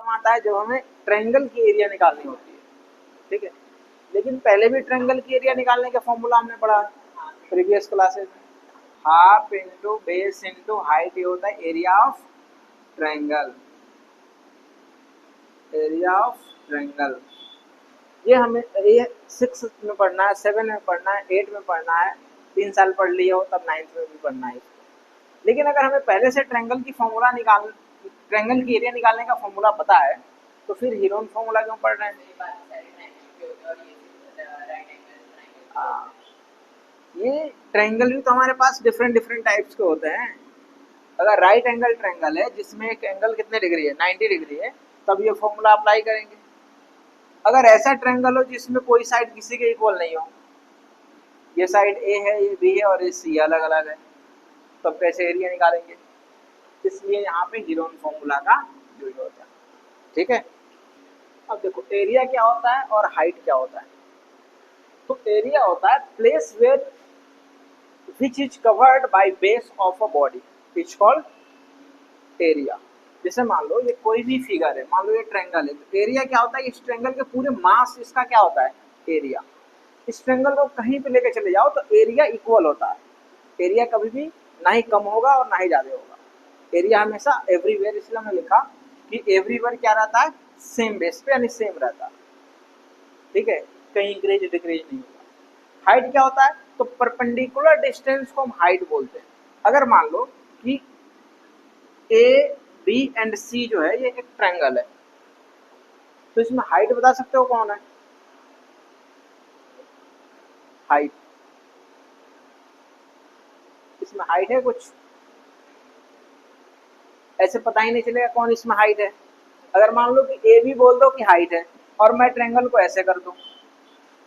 आता है जब हमें ट्रायंगल की एरिया निकालनी होती है, ठीक है। लेकिन पहले भी ट्रायंगल की एरिया निकालने का फॉर्मूला हमने पढ़ा प्रीवियस क्लासेस में, half into base into height, ये होता है area of triangle, area of triangle. ये हमें ये 6 में पढ़ना है, 7 में पढ़ना है, 8 में पढ़ना है, 3 साल पढ़ लिए हो तब 9th में भी पढ़ना है इसको। लेकिन अगर हमें पहले से ट्रायंगल की एरिया निकालने का फॉर्मूला पता है तो फिर हीरोन फॉर्मूला क्यों पढ़ रहे हैं? ये ट्रायंगल भी तो हमारे पास डिफरेंट डिफरेंट टाइप्स के होते हैं। अगर राइट एंगल ट्रायंगल है जिसमें एक एंगल कितने डिग्री है, 90 डिग्री है, तब ये फॉर्मूला अप्लाई करेंगे। अगर ऐसा ट्रायंगल हो जिसमें कोई साइड किसी के इक्वल नहीं हो, ये साइड ए है, ये बी है और ये सी अलग अलग है, तब कैसे एरिया निकालेंगे? इसलिए यहाँ पे हीरोन फॉर्मूला का यूज होता है, ठीक है। अब देखो एरिया क्या होता है और हाइट क्या होता है। तो एरिया होता है place where which is covered by base of a body is called area. जैसे मान लो ये कोई भी फिगर है, मान लो ये ट्रायंगल है, तो एरिया क्या होता है? इस ट्रायंगल के पूरे मास इसका क्या होता है? एरिया। इस ट्रायंगल को कहीं पे लेके चले जाओ तो एरिया इक्वल होता है। एरिया कभी भी ना ही कम होगा और ना ही ज्यादा होगा। एरिया हमेशा एवरीवेयर, इसलिए हमने लिखा कि एवरीवेयर क्या रहता है? सेम बेस पे, यानी सेम रहता है, ठीक है, कहीं इंक्रीज डिक्रीज नहीं होगा। हाइट क्या होता है? तो परपेंडिकुलर डिस्टेंस को हम हाइट बोलते हैं। अगर मान लो कि ए बी एंड सी जो है ये एक ट्रायंगल है, तो इसमें हाइट बता सकते हो कौन है? हाइट, इसमें हाइट है कुछ? ऐसे पता ही नहीं चलेगा कौन इसमें हाइट है। अगर मान लो कि ए बी बोल दो कि हाइट है और मैं ट्रायंगल को ऐसे कर दूं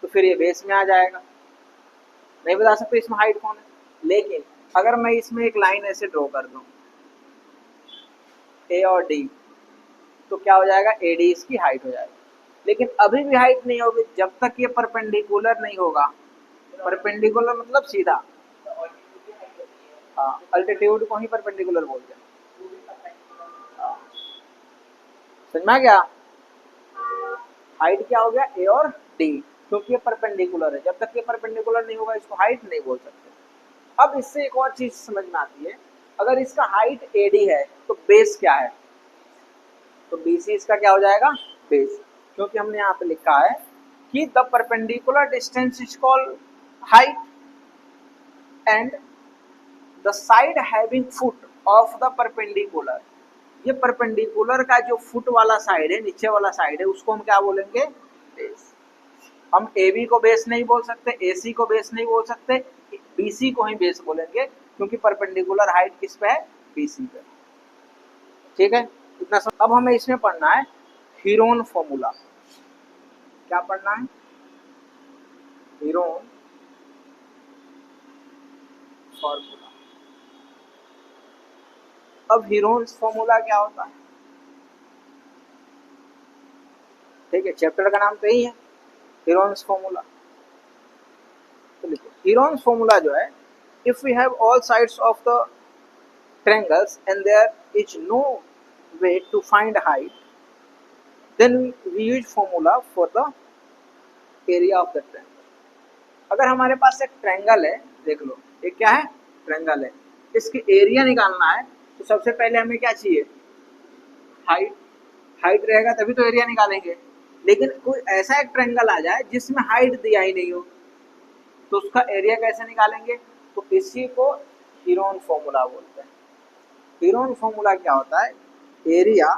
तो फिर ये बेस में आ जाएगा, नहीं बता सकते इसमें हाइट कौन है। लेकिन अगर मैं इसमें एक लाइन ऐसे ड्रॉ कर दूं ए और डी, तो क्या हो जाएगा? ए डी इसकी हाइट हो जाएगी। लेकिन अभी भी हाइट नहीं होगी जब तक ये परपेंडिकुलर नहीं होगा। परपेंडिकुलर मतलब सीधा, हाँ, अल्टीट्यूड को ही परपेंडिकुलर बोलते हैं। समझ में आ गया? हाइट क्या हो गया? ए और डी, क्योंकि ये परपेंडिकुलर है। जब तक ये परपेंडिकुलर नहीं होगा इसको हाइट नहीं बोल सकते। अब इससे एक और चीज समझ में आती है, अगर इसका हाइट ए डी है तो बेस क्या है? तो बीसी इसका क्या हो जाएगा? बेस, क्योंकि हमने यहाँ पे लिखा है कि the perpendicular distance is called height and the side having foot of the perpendicular. ये परपेंडिकुलर का जो फुट वाला साइड है, नीचे वाला साइड है, उसको हम क्या बोलेंगे? बेस। हम ए बी को बेस नहीं बोल सकते, ए सी को बेस नहीं बोल सकते, बी सी को ही बेस बोलेंगे, क्योंकि परपेंडिकुलर हाइट किस पे है? बी सी पे, ठीक है। इतना सब। अब हमें इसमें पढ़ना है हीरोन फॉर्मूला। क्या पढ़ना है? Heron formula. अब हीरोन फॉर्मूला क्या होता है? ठीक है, चैप्टर का नाम तो यही है, हीरोन्स फॉर्मूला। तो लिखो हीरोन्स फॉर्मूला जो है, if we have all sides of the triangles and there is no way to find height, then we use formula for the area of the triangle. अगर हमारे पास एक ट्रायंगल है, देख लो ये क्या है? ट्रायंगल है, इसकी एरिया निकालना है तो सबसे पहले हमें क्या चाहिए? हाइट। हाइट रहेगा तभी तो एरिया निकालेंगे। लेकिन कोई ऐसा एक ट्रायंगल आ जाए जिसमें हाइट दिया ही नहीं हो, तो उसका एरिया कैसे निकालेंगे? तो इसी को हीरोन फॉर्मूला बोलते हैं। हीरोन फॉर्मूला क्या होता है? Area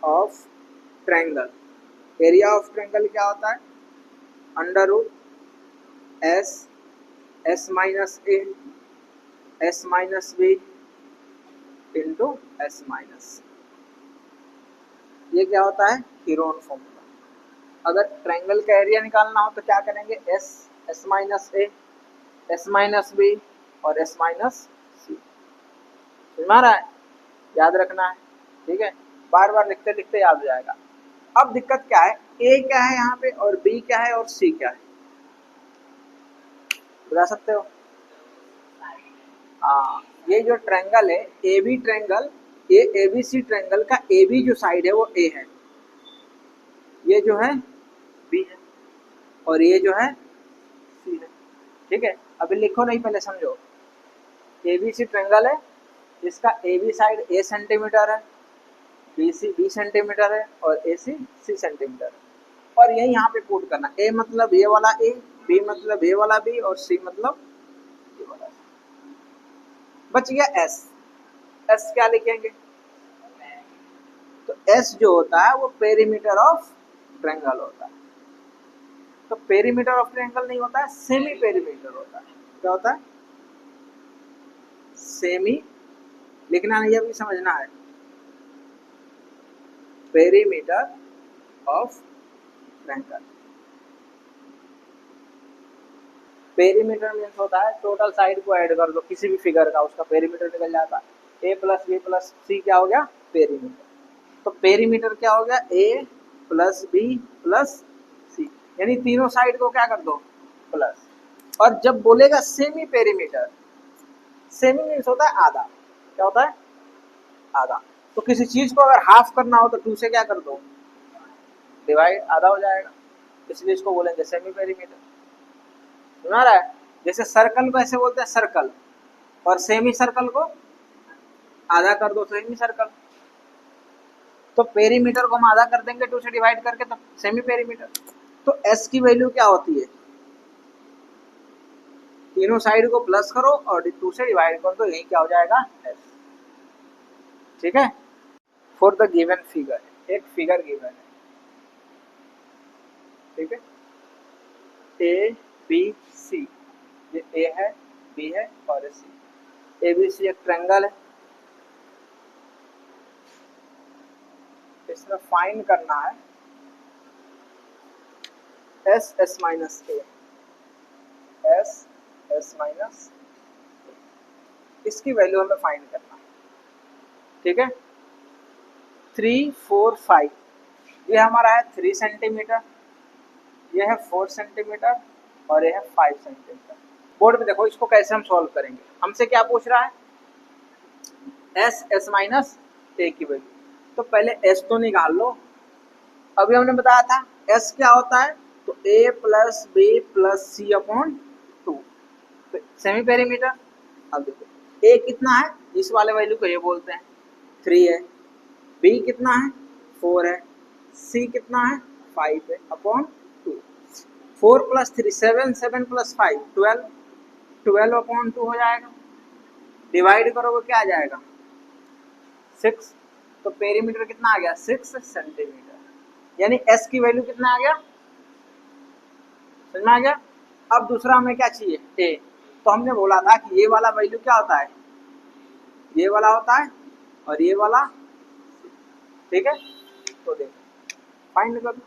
of triangle. Area of triangle क्या होता है? Under root S, S minus A, S minus B into S minus. ये क्या होता है? Heron formula. अगर ट्रायंगल का एरिया निकालना हो तो क्या करेंगे? S, S minus A, S minus B और एस माइनस सी। समझ में आ रहा है? याद रखना है, ठीक है, बार बार लिखते लिखते याद हो जाएगा। अब दिक्कत क्या है? ए क्या है यहाँ पे और बी क्या है और सी क्या है? बता सकते हो? हाँ, ये जो ट्रायंगल है ए बी ट्रायंगल, ये एबीसी ट्रायंगल का ए बी जो साइड है वो ए है, ये जो है बी है, और ये जो है सी है। ठीक है, अभी लिखो नहीं, पहले समझो। एबीसी ट्रायंगल है, इसका A B side A centimetre है, बी सी बी सेंटीमीटर है, और ए सी सी सेंटीमीटर है। और यही यहाँ पे पुट करना, ए मतलब ये वाला ए, बी मतलब ये वाला बी, और सी मतलब ये वाला सी। बच गया एस। एस क्या लिखेंगे? तो एस जो होता है वो पेरीमीटर ऑफ ट्रायंगल होता है। तो पेरीमीटर ऑफ ट्रायंगल नहीं होता है, सेमी पेरीमीटर होता है। क्या होता है? सेमी। लिखना नहीं, अभी समझना है। Perimeter of triangle. Perimeter means होता है टोटल साइड को ऐड कर दो किसी भी फिगर का, उसका पेरीमीटर निकल जाता है। ए प्लस बी प्लस सी क्या हो गया? पेरीमीटर। तो पेरीमीटर क्या हो गया? ए प्लस बी प्लस सी, यानी तीनों साइड को क्या कर दो? प्लस। और जब बोलेगा सेमी पेरीमीटर, सेमी मीन्स होता है आधा। क्या होता है? आधा। तो किसी चीज को अगर हाफ करना हो तो 2 से क्या कर दो? डिवाइड, आधा हो जाएगा, इसलिए इसको बोलेंगे सेमी पेरीमीटर। सुना रहा है? जैसे सर्कल को ऐसे बोलते हैं सर्कल, और सेमी सर्कल को आधा कर दो सेमी सर्कल। तो पेरीमीटर को हम आधा कर देंगे 2 से डिवाइड करके, तो सेमी पेरीमीटर। तो एस की वैल्यू क्या होती है? तीनों साइड को प्लस करो और 2 से डिवाइड कर दो, यही क्या हो जाएगा? एस। ठीक है। फॉर द गिवन फिगर, एक फिगर गिवन है। ठीक है, ए बी सी, ये ए है, बी है और सी। ए बी सी एक ट्रायंगल है, इसमें फाइंड करना है S S minus A, S S minus, इसकी वैल्यू हमें फाइंड करना है। ठीक है, 3 4 5, ये हमारा है 3 सेंटीमीटर, ये है 4 सेंटीमीटर, और ये है 5 सेंटीमीटर। बोर्ड पे देखो, इसको कैसे हम सॉल्व करेंगे। हमसे क्या पूछ रहा है? एस एस माइनस ए की वैल्यू। तो पहले एस तो निकाल लो। अभी हमने बताया था एस क्या होता है, तो ए प्लस बी प्लस सी अपॉन 2, सेमी पेरीमीटर। अब देखो ए कितना है, इस वाले वैल्यू को ये बोलते हैं 3 है, बी कितना है 4 है, सी कितना है 5 है, अपॉन 2। 4 प्लस 3 7, 7 प्लस 5 12, 12 अपॉन 2 हो जाएगा। डिवाइड करोगे क्या आ जाएगा? 6। तो पेरीमीटर कितना आ गया? 6 सेंटीमीटर। यानी एस की वैल्यू कितना आ गया? समझ में आ गया? अब दूसरा हमें क्या चाहिए? ए। तो हमने बोला था कि ये वाला वैल्यू क्या होता है? ये वाला होता है, और ये वाला। ठीक है, तो देखो फाइंड कर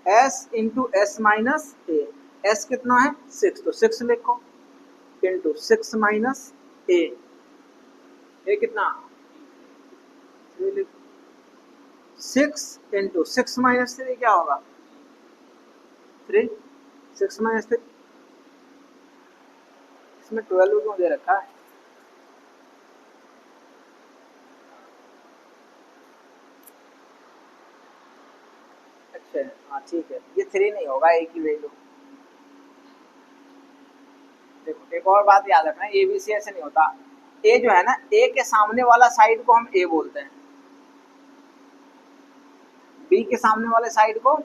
S into S minus A. S कितना है? 6, तो 6 लिखो, इंटू 6 माइनस ए। ए कितना? 3 लिखो। 6 इंटू 6 माइनस 3 क्या होगा? 3। 6 माइनस 3, इसमें 12 क्यों दे रखा है? अच्छा, हाँ ठीक है, ये 3 नहीं होगा ए की वैल्यू। देखो एक और बात याद रखना, ए बी सी ऐसे नहीं होता। ए जो है ना, ए के सामने वाला साइड को हम ए बोलते हैं, बी के सामने वाले साइड को,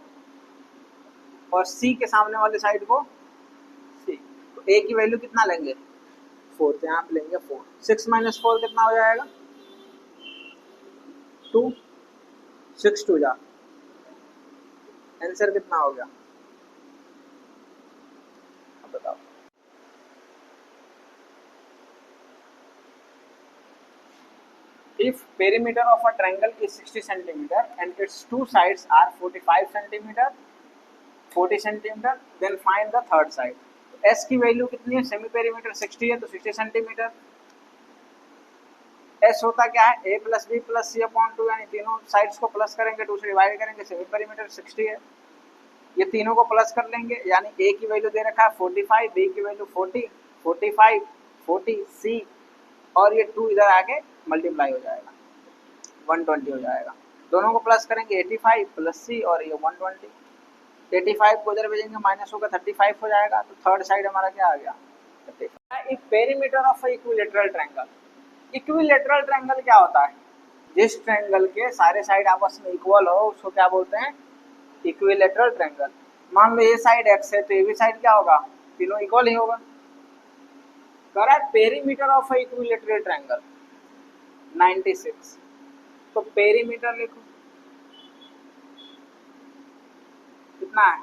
और सी के सामने वाले साइड को सी। तो ए की वैल्यू कितना लेंगे? 4, तो यहाँ पे लेंगे 4। 6 माइनस 4 कितना हो जाएगा? 2। 6 2 जा, आंसर कितना हो गया? अब बताओ। If perimeter of a triangle is 60 centimeter and its two sides are 45 centimeter, 40 centimeter, then find the third side. S की वैल्यू कितनी है? सेमी पेरीमीटर 60 है, तो 60 सेंटीमीटर। एस होता क्या है? ए प्लस बी प्लस सी अपॉन 2, यानी तीनों साइड्स को प्लस करेंगे, 2 से डिवाइड करेंगे, सेमी पेरीमीटर 60 है। ये तीनों को प्लस कर लेंगे, यानी ए की वैल्यू दे रखा है 45, बी की वैल्यू 40, 45 40 सी, और ये 2 इधर आके मल्टीप्लाई हो जाएगा। 120 हो जाएगा। दोनों को प्लस करेंगे 85 प्लस सी और ये 120। 85 को इधर भेजेंगे माइनस होगा 35 हो जाएगा। तो थर्ड साइड हमारा क्या आ गया 35। एक perimeter of equilateral triangle. Equilateral triangle क्या होता है? जिस ट्रायंगल के सारे साइड आपस में इक्वल हो उसको क्या बोलते हैं? Equilateral triangle. मान लो ये साइड एक्स है तो ये भी साइड क्या होगा? तीनों इक्वल ही होगा। Correct. Perimeter of equilateral triangle 96। तो पेरीमीटर लिखो कितना है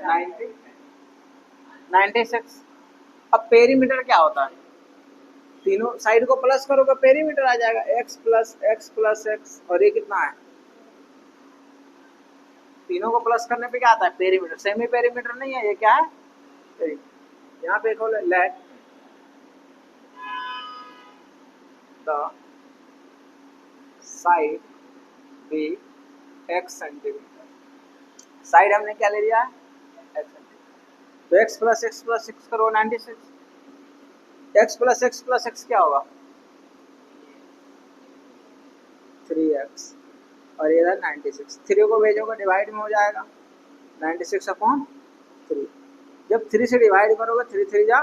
90 96। अब पेरीमीटर क्या होता है? तीनों साइड को प्लस करोगे पेरीमीटर आ जाएगा x plus x plus x. और ये कितना है? तीनों को प्लस करने पे क्या आता है? पेरीमीटर। सेमी पेरीमीटर नहीं है, ये क्या है? पेरीमीटर। यहाँ पे खोले let the side be x centimetre. Side हमने क्या ले लिया है? x centimetre. तो x प्लस एक्स करो 96। x प्लस एक्स क्या होगा? 3x और ये इधर 96। 3 को भेजोगे डिवाइड में हो जाएगा 96 अपॉन 3। जब 3 से डिवाइड करोगे 3 3 जा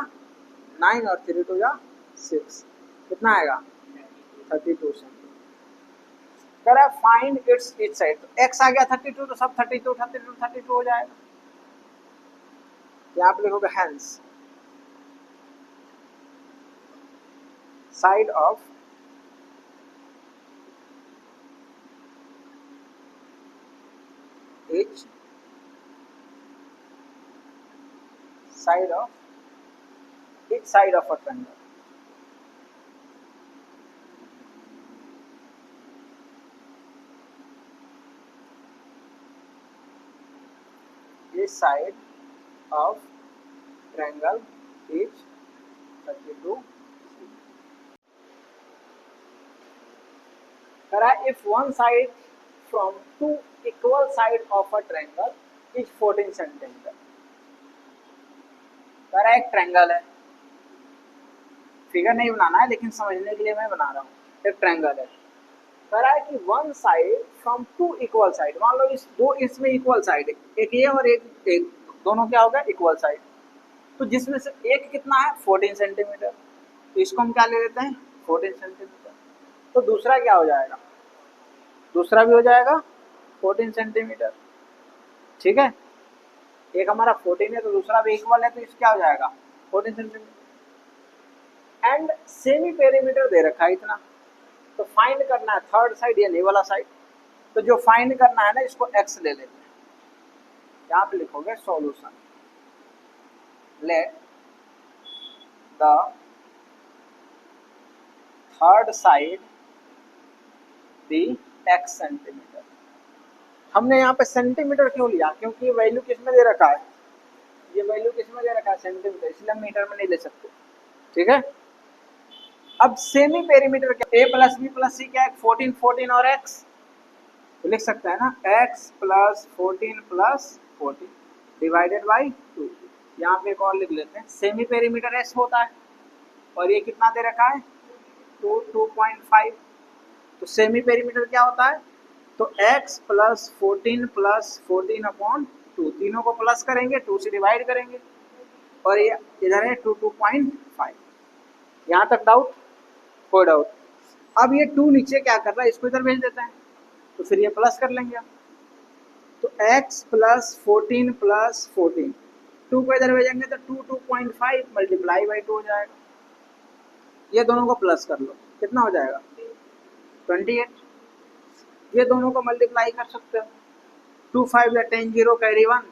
9 और 3 2 जा 6। कितना आएगा? 32 सेंटीमीटर। कह फाइंड इट्स ईच साइड। तो x आ गया 32 तो सब 32 हो जाएगा। यहाँ पे लिखोगे hence side of each side of a triangle. Each side of triangle is 32. If one side from two equal sides of a triangle is 14 centimeter. एक ट्रायंगल है, फिगर नहीं बनाना है लेकिन समझने के लिए मैं बना रहा हूँ। एक ट्रायंगल है, कह रहा है कि one side from two equal side. मान लो इस दो इसमें इक्वल साइड है, एक ये और एक दोनों क्या होगा? Equal side. तो जिसमें से एक कितना है 14 सेंटीमीटर, तो इसको हम क्या ले लेते हैं 14 सेंटीमीटर। तो दूसरा क्या हो जाएगा? दूसरा भी हो जाएगा 14 सेंटीमीटर। ठीक है, एक हमारा 14 है तो दूसरा भी इक्वल है, तो इस क्या हो जाएगा 14 सेंटीमीटर। एंड सेमी पेरीमीटर दे रखा है इतना, तो फाइंड करना है थर्ड साइड या ये वाला साइड। तो जो फाइंड करना है ना इसको x ले लेते हैं। यहाँ पे लिखोगे solution let the third side be x centimetre. हमने यहाँ पे सेंटीमीटर क्यों लिया? क्योंकि ये वैल्यू किस में दे रखा है? ये वैल्यू किस में दे रखा है? सेंटीमीटर, इसलिए हम मीटर में नहीं ले सकते। ठीक है, अब सेमी पेरीमीटर क्या? a प्लस बी प्लस सी क्या है? 14 14 और x। तो लिख सकते हैं ना x plus 14 plus 14 divided by 2। यहाँ पे एक और लिख लेते हैं, सेमी पेरीमीटर s होता है और ये कितना दे रखा है 2.5। तो सेमी पेरीमीटर क्या होता है? तो x प्लस 14 अपॉन 2, तीनों को प्लस करेंगे 2 से डिवाइड करेंगे और ये इधर है 2.5। यहाँ तक डाउट? कोई डाउट? अब ये 2 नीचे क्या कर रहा है, इसको इधर भेज देते हैं तो फिर ये प्लस कर लेंगे। तो x प्लस 14 प्लस 14, 2 को इधर भेजेंगे तो 2.5 मल्टीप्लाई बाई 2 हो जाएगा। ये दोनों को प्लस कर लो, कितना हो जाएगा 28। ये दोनों को मल्टीप्लाई कर सकते हो, 2 5 या 10 0 कैरी 1,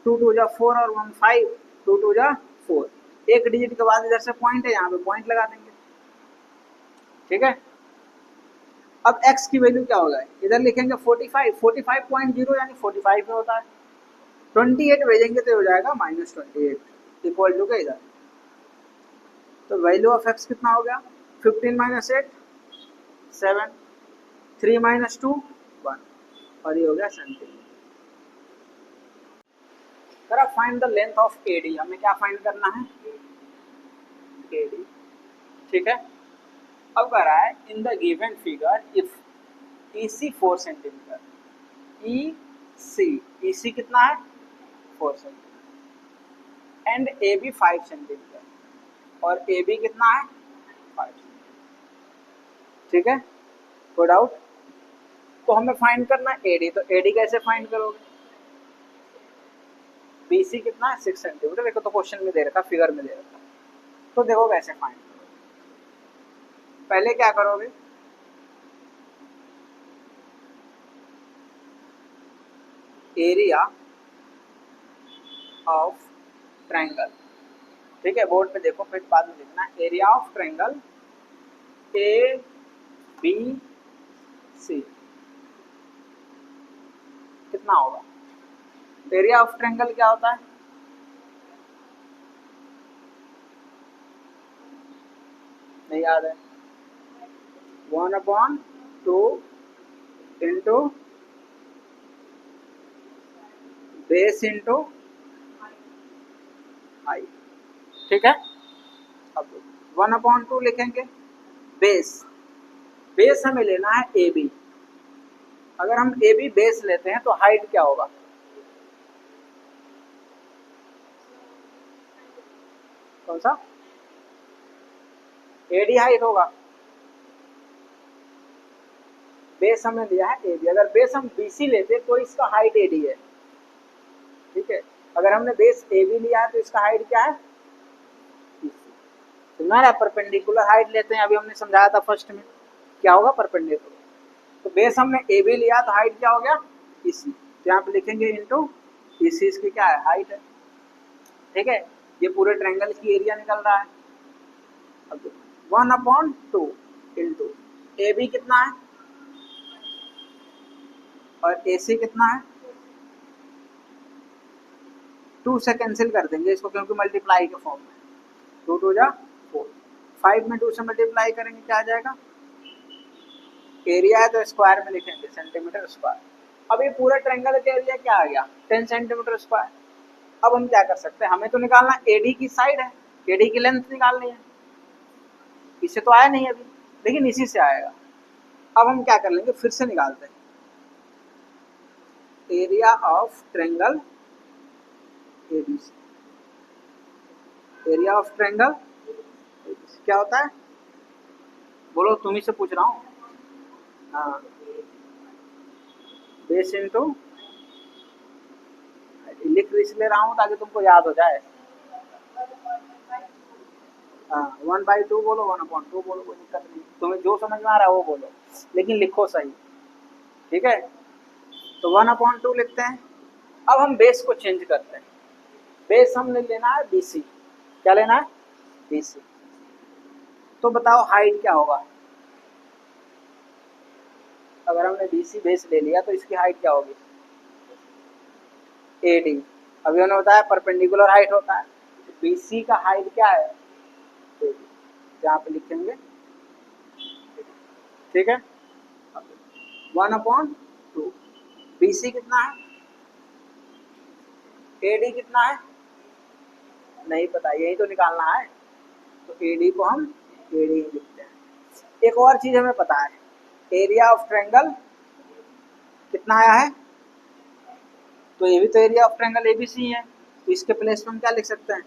2 2 जा 4 और 1 5, 2 2 जा 4। एक डिजिट के बाद इधर से पॉइंट है, यहाँ पे पॉइंट लगा देंगे। ठीक है, अब x की वैल्यू क्या होगा? इधर लिखेंगे 45.0 यानी 45 में होता है। 28 भेजेंगे तो हो जाएगा -28 इक्वल टू के इधर। तो वैल्यू ऑफ x कितना हो गया? 15 - 8 7, 3 - 2 1 और ये हो गया सेंटीमीटर। सर अब find the length of AD। हमें क्या फाइंड करना है? AD। ठीक है, अब कह रहा है in the given figure if EC 4 centimetre, EC कितना है 4 सेंटीमीटर, एंड AB 5 सेंटीमीटर और AB कितना है 5 सेंटीमीटर। ठीक है, कोई डाउट? तो हमें फाइंड करना है AD, तो AD कैसे फाइंड करोगे? BC कितना है 6 सेंटीमीटर, देखो तो क्वेश्चन में दे रखा, फिगर में दे रखा, तो देखो कैसे फाइंड करोगे। पहले क्या करोगे, एरिया ऑफ ट्रायंगल, ठीक है, बोर्ड पे देखो, फिर बाद में लिखना, एरिया ऑफ ट्रायंगल ABC कितना होगा? एरिया ऑफ ट्रायंगल क्या होता है? नहीं याद है? 1/2 इंटू बेस इंटू हाइट, ठीक है। अब 1/2 लिखेंगे, बेस, बेस हमें लेना है AB, अगर हम AB बेस लेते हैं तो हाइट क्या होगा? कौन सा? AD हाइट होगा, बेस हमने लिया है AB, अगर बेस हम BC लेते तो इसका हाइट AD है, ठीक है। अगर हमने बेस AB लिया है तो इसका हाइट क्या है BC। तुम्हारा परपेंडिकुलर हाइट लेते हैं, अभी हमने समझाया था फर्स्ट में, क्या होगा परपेंडिकुलर, तो बेस हमने AB लिया तो हाइट क्या हो गया EC, तो यहाँ पे लिखेंगे इंटू EC, इसकी क्या है हाइट है, ठीक है। ये पूरे ट्रायंगल की एरिया निकल रहा है। अब 1/2 इंटू AB कितना है और AC कितना है, 2 से कैंसिल कर देंगे इसको क्योंकि मल्टीप्लाई के फॉर्म में, 2 2 जा 4, 5 में 2 से मल्टीप्लाई करेंगे क्या आ जाएगा, एरिया है तो स्क्वायर में लिखेंगे सेंटीमीटर स्क्वायर। अब ये पूरा ट्रायंगल का एरिया क्या आ गया 10 सेंटीमीटर स्क्वायर। अब हम क्या कर सकते हैं, हमें तो निकालना AD की साइड है, AD की लेंथ निकालनी है, इससे तो आया नहीं अभी, लेकिन इसी से आएगा। अब हम क्या कर लेंगे, फिर से निकालते हैं, area of triangle ABC, area of triangle ABC क्या होता है, बोलो, तुम ही से पूछ रहा हूँ। हाँ, बेस इंटू, लिख इसलिए रहा हूँ ताकि तुमको याद हो जाए। हाँ, 1/2 बोलो, 1/2 बोलो, कोई दिक्कत नहीं, तुम्हें जो समझ में आ रहा है वो बोलो, लेकिन लिखो सही, ठीक है। तो 1/2 लिखते हैं। अब हम बेस को चेंज करते हैं, बेस हमने लेना है BC, क्या लेना है BC, तो बताओ हाइट क्या होगा, अगर हमने BC बेस ले लिया तो इसकी हाइट क्या होगी AD, अभी उन्होंने बताया परपेंडिकुलर हाइट होता है, तो BC का हाइट क्या है AD, यहाँ पे लिखेंगे, ठीक है। 1/2, BC कितना है, AD कितना है नहीं पता, यही तो निकालना है, तो AD को हम AD ही लिखते हैं। एक और चीज हमें पता है, एरिया ऑफ ट्रायंगल कितना आया है, तो ये भी तो एरिया ऑफ ट्रायंगल ABC है, तो इसके प्लेस में हम क्या लिख सकते हैं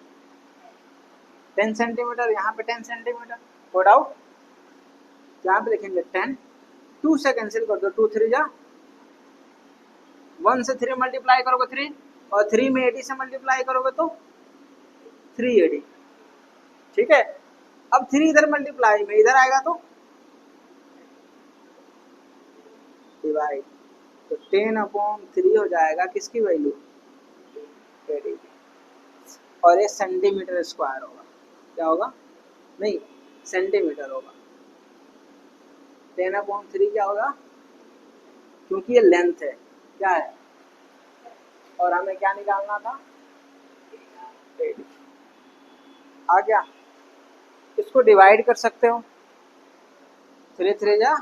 10 सेंटीमीटर, यहाँ पे 10 सेंटीमीटर, कोई डाउट? यहाँ पे लिखेंगे 10, 2 से कैंसिल कर दो, 2 3 जा, 1 से 3 मल्टीप्लाई करोगे 3, और 3 में AD से मल्टीप्लाई करोगे तो 3AD, ठीक है। अब 3 इधर मल्टीप्लाई में इधर आएगा तो डिवाइड, तो 10/3 हो जाएगा किसकी वैल्यू AD, और ये सेंटीमीटर स्क्वायर होगा, क्या होगा, नहीं सेंटीमीटर होगा, 10/3 क्या होगा, क्योंकि ये लेंथ है, क्या है, और हमें क्या निकालना था AD, आ गया। इसको डिवाइड कर सकते हो, 3 3 जा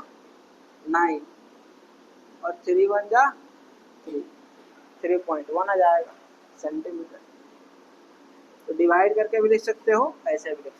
9 और 3 1 जा 3, 3.1 आ जाएगा सेंटीमीटर, तो डिवाइड करके भी लिख सकते हो, ऐसे भी लिख सकते हो।